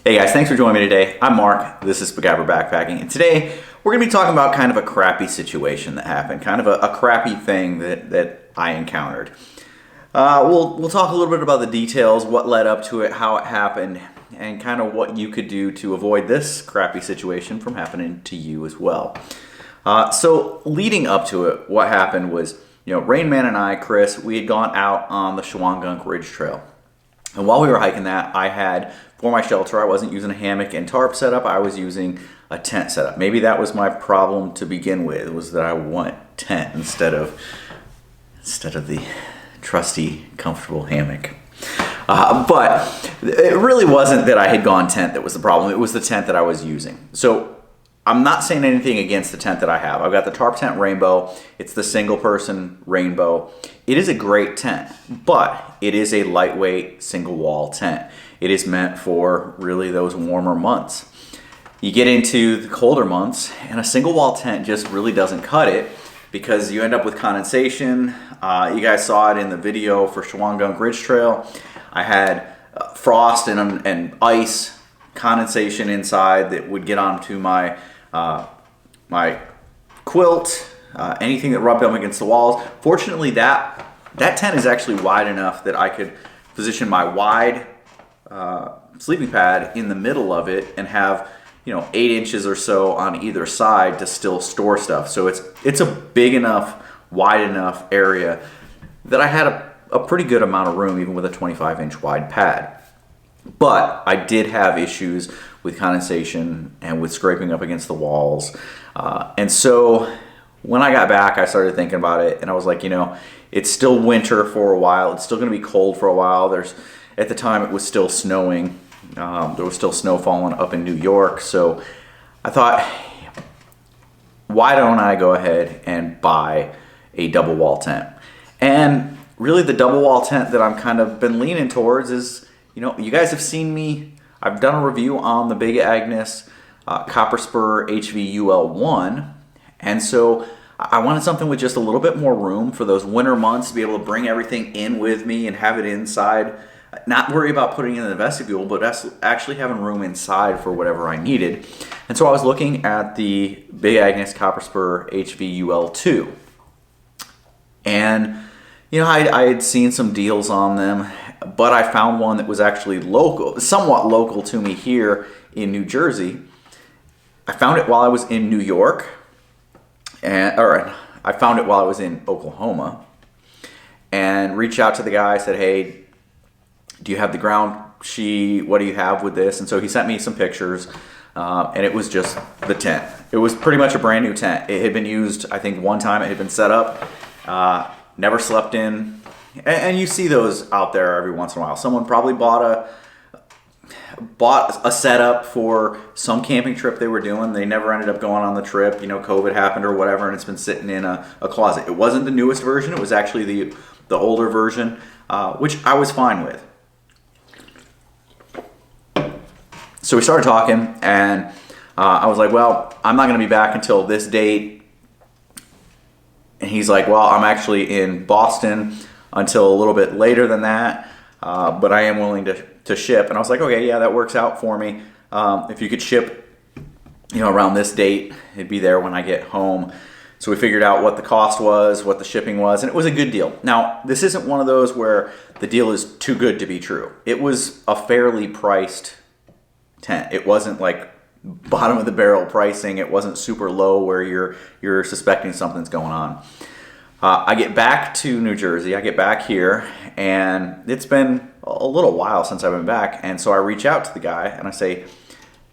Hey guys, thanks for joining me today. I'm Mark, this is Spiguyver Backpacking, and today we're going to be talking about kind of a crappy situation that happened, kind of a crappy thing that I encountered. We'll talk a little bit about the details, what led up to it, how it happened, and kind of what you could do to avoid this crappy situation from happening to you as well. So leading up to it, what happened was, Rain Man and I, Chris, we had gone out on the Shawangunk Ridge Trail. And while we were hiking that, I had, for my shelter, I wasn't using a hammock and tarp setup, I was using a tent setup. Maybe that was my problem to begin with, was that I want tent instead of the trusty, comfortable hammock. But it really wasn't that I had gone tent that was the problem, it was the tent that I was using. So I'm not saying anything against the tent that I have. I've got the Tarp Tent Rainbow. It's the single person Rainbow. It is a great tent, but it is a lightweight single wall tent. It is meant for really those warmer months. You get into the colder months and a single wall tent just really doesn't cut it because you end up with condensation. You guys saw it in the video for Shawangunk Ridge Trail. I had frost and ice condensation inside that would get onto my quilt, anything that rubbed up against the walls. Fortunately, that tent is actually wide enough that I could position my wide sleeping pad in the middle of it and have 8 inches or so on either side to still store stuff. So it's a big enough, wide enough area that I had a pretty good amount of room even with a 25-inch wide pad. But I did have issues with condensation and with scraping up against the walls. And so when I got back, I started thinking about it and I was like, it's still winter for a while. It's still going to be cold for a while. At the time it was still snowing. There was still snow falling up in New York. So I thought, why don't I go ahead and buy a double wall tent? And really the double wall tent that I'm kind of been leaning towards is, you guys have seen me, I've done a review on the Big Agnes Copper Spur HVUL1, and so I wanted something with just a little bit more room for those winter months to be able to bring everything in with me and have it inside, not worry about putting it in the vestibule, but actually having room inside for whatever I needed. And so I was looking at the Big Agnes Copper Spur HVUL2, and I had seen some deals on them, but I found one that was actually local, somewhat local to me here in New Jersey. I found it while I was in New York, or I found it while I was in Oklahoma, and reached out to the guy. I said, "Hey, do you have the ground sheet? What do you have with this?" And so he sent me some pictures, and it was just the tent. It was pretty much a brand new tent. It had been used, I think, one time. It had been set up, never slept in. And you see those out there every once in a while. Someone probably bought a setup for some camping trip they were doing. They never ended up going on the trip. COVID happened or whatever, and it's been sitting in a closet. It wasn't the newest version. It was actually the older version, which I was fine with. So we started talking, and I was like, well, I'm not going to be back until this date. And he's like, well, I'm actually in Boston until a little bit later than that, but I am willing to ship. And I was like, okay, yeah, that works out for me. If you could ship, around this date, it'd be there when I get home. So we figured out what the cost was, what the shipping was, and it was a good deal. Now, this isn't one of those where the deal is too good to be true. It was a fairly priced tent. It wasn't like bottom of the barrel pricing. It wasn't super low where you're suspecting something's going on. I get back to New Jersey, I get back here, and it's been a little while since I've been back, and so I reach out to the guy and I say,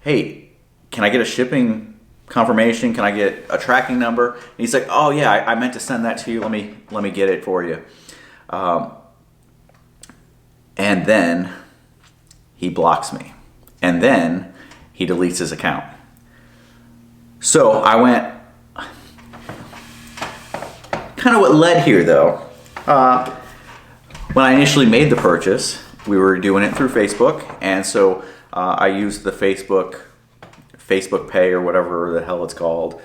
hey, can I get a shipping confirmation? Can I get a tracking number? And he's like, oh yeah, I meant to send that to you. Let me get it for you. And then he blocks me, and then he deletes his account. So I went, kind of what led here though, when I initially made the purchase, we were doing it through Facebook, and so I used the Facebook Pay or whatever the hell it's called,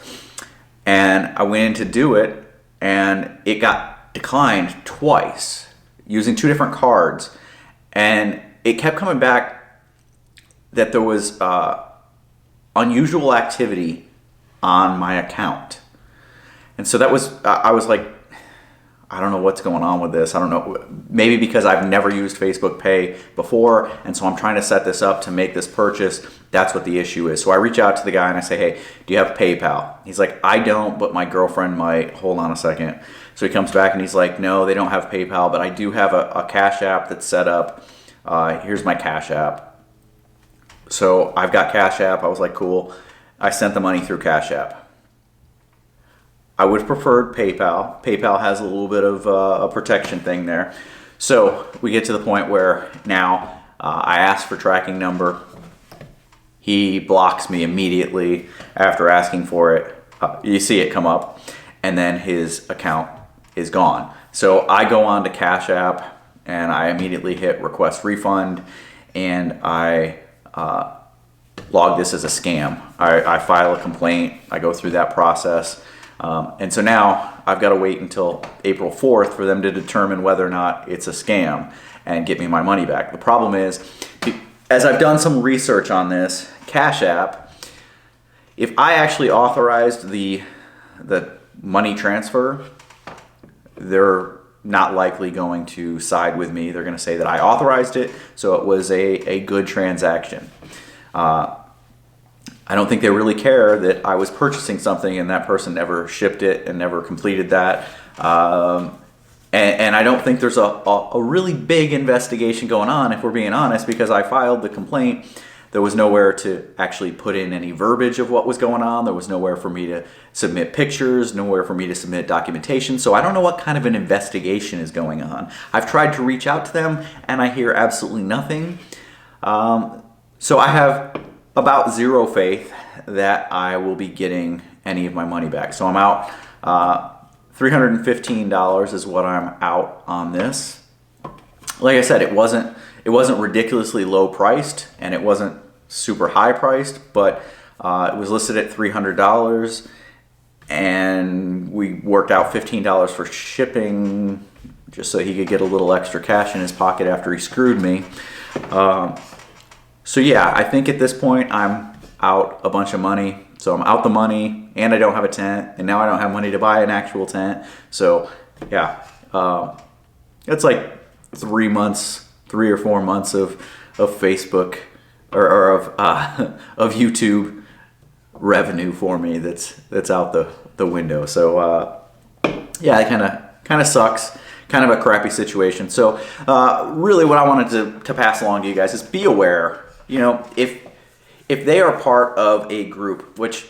and I went in to do it, and it got declined twice using 2 different cards, and it kept coming back that there was unusual activity on my account. And so that was, I was like, I don't know what's going on with this. I don't know. Maybe because I've never used Facebook Pay before, and so I'm trying to set this up to make this purchase. That's what the issue is. So I reach out to the guy and I say, hey, do you have PayPal? He's like, I don't, but my girlfriend might. Hold on a second. So he comes back and he's like, no, they don't have PayPal, but I do have a Cashapp that's set up. Here's my Cashapp. So I've got Cashapp. I was like, cool. I sent the money through Cashapp. I would have preferred PayPal. PayPal has a little bit of a protection thing there. So we get to the point where now I ask for tracking number. He blocks me immediately after asking for it. You see it come up, and then his account is gone. So I go on to Cashapp and I immediately hit request refund, and I log this as a scam. I file a complaint. I go through that process. And so now I've got to wait until April 4th for them to determine whether or not it's a scam and get me my money back. The problem is, as I've done some research on this, Cashapp, if I actually authorized the money transfer, they're not likely going to side with me. They're going to say that I authorized it, so it was a good transaction. I don't think they really care that I was purchasing something and that person never shipped it and never completed that. And I don't think there's a really big investigation going on, if we're being honest, because I filed the complaint. There was nowhere to actually put in any verbiage of what was going on. There was nowhere for me to submit pictures, nowhere for me to submit documentation. So I don't know what kind of an investigation is going on. I've tried to reach out to them and I hear absolutely nothing. So I have about zero faith that I will be getting any of my money back. So I'm out. $315 is what I'm out on this. Like I said, it wasn't ridiculously low priced and it wasn't super high priced, but it was listed at $300, and we worked out $15 for shipping just so he could get a little extra cash in his pocket after he screwed me. So yeah, I think at this point I'm out a bunch of money. So I'm out the money, and I don't have a tent, and now I don't have money to buy an actual tent. So yeah, it's like 3 or 4 months of Facebook or of YouTube revenue for me that's out the window. So yeah, it kind of sucks. Kind of a crappy situation. So really what I wanted to pass along to you guys is be aware. You know, if they are part of a group, which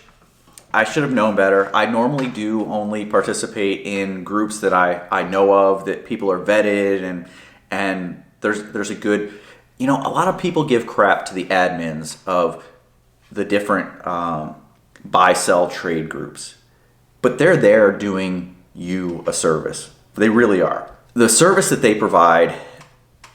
I should have known better. I normally do only participate in groups that I know of, that people are vetted, and there's a good, you know, a lot of people give crap to the admins of the different buy, sell, trade groups. But they're there doing you a service. They really are. The service that they provide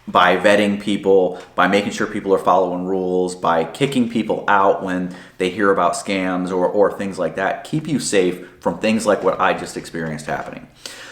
by vetting people, by making sure people are following rules, by kicking people out when they hear about scams or things like that, keep you safe from things like what I just experienced happening.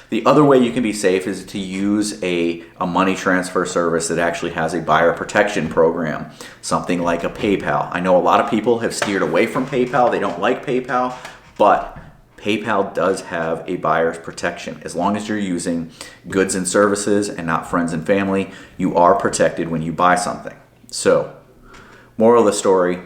The other way you can be safe is to use a money transfer service that actually has a buyer protection program, something like a PayPal. I know a lot of people have steered away from PayPal. They don't like PayPal, but PayPal does have a buyer's protection. As long as you're using goods and services and not friends and family, you are protected when you buy something. So, moral of the story,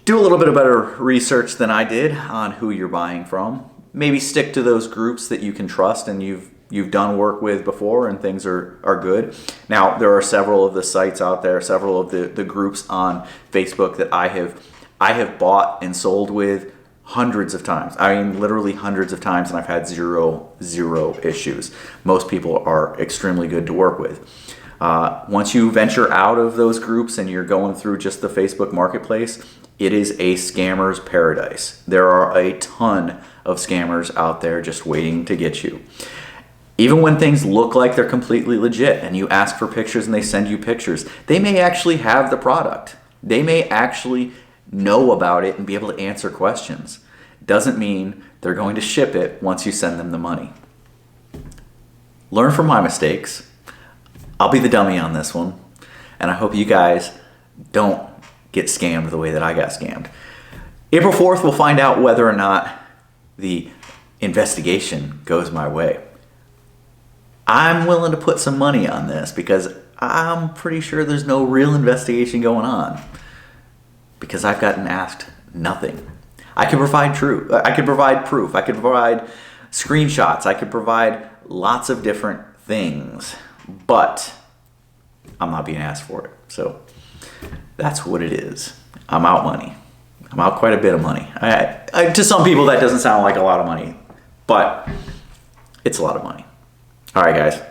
do a little bit of better research than I did on who you're buying from. Maybe stick to those groups that you can trust and you've done work with before and things are good. Now, there are several of the sites out there, several of the groups on Facebook that I have bought and sold with hundreds of times. I mean, literally hundreds of times, and I've had zero issues. Most people are extremely good to work with. Once you venture out of those groups and you're going through just the Facebook marketplace, it is a scammer's paradise. There are a ton of scammers out there just waiting to get you. Even when things look like they're completely legit and you ask for pictures and they send you pictures, they may actually have the product. They may actually know about it and be able to answer questions. Doesn't mean they're going to ship it once you send them the money. Learn from my mistakes. I'll be the dummy on this one, and I hope you guys don't get scammed the way that I got scammed. April 4th, we'll find out whether or not the investigation goes my way. I'm willing to put some money on this because I'm pretty sure there's no real investigation going on, because I've gotten asked nothing. I can provide proof. I could provide screenshots. I could provide lots of different things, but I'm not being asked for it. So that's what it is. I'm out money. I'm out quite a bit of money. To some people, that doesn't sound like a lot of money, but it's a lot of money. All right, guys.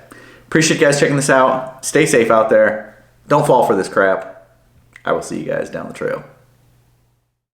Appreciate you guys checking this out. Stay safe out there. Don't fall for this crap. I will see you guys down the trail.